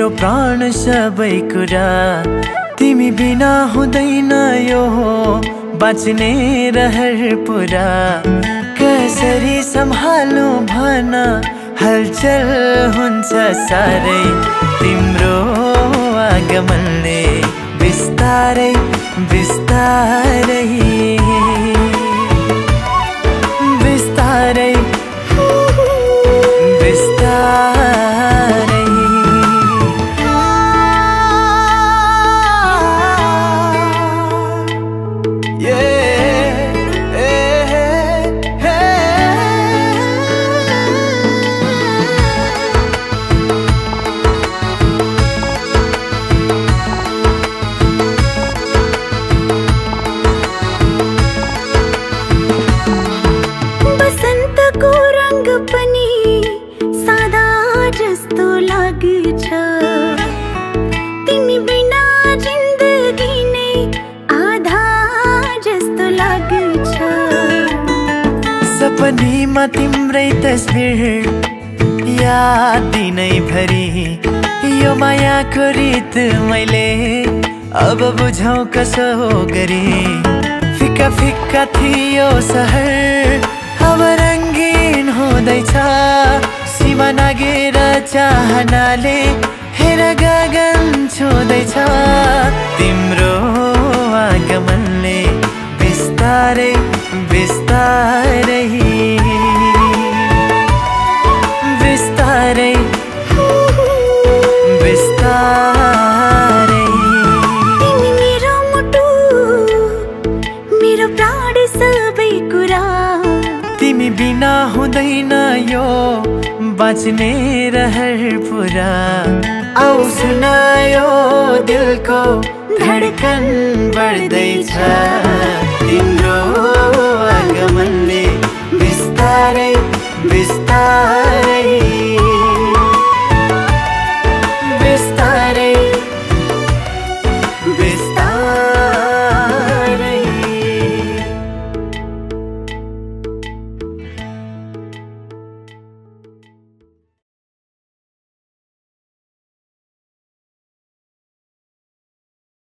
मेरो प्राण सबै कुरा तिमी बिना हुँदैन यो बाँच्ने रहर पुरा कसरी सम्हालौं भन हलचल हुन्छ सारै तिम्रो आगमनले बिस्तारै बिस्तारै बिस्तारै बिस्तारै तिमी बिना जिन्दगी नै आधा जस्तो लाग्छ सपनीमा तिम्रै तस्बिर याद दिनैभरि यो मायाको रीत मैले अब बुझौँ कसो गरी फिक्का फिक्का थियो सहर अब रङ्गीन हुँदैछ सीमा नागेर चाहनाले हेर गगन छुँदैछ तिम्रो आगमनले बिस्तारै बिस्तारै बिस्तारै बिस्तारै तिमी मेरो मुटु मेरो प्राण सबै कुरा तिमी बिना हुँदैन यो बाँच्ने रहर पुरा आउ सुनायो दिलको धडकन बढ्दैछ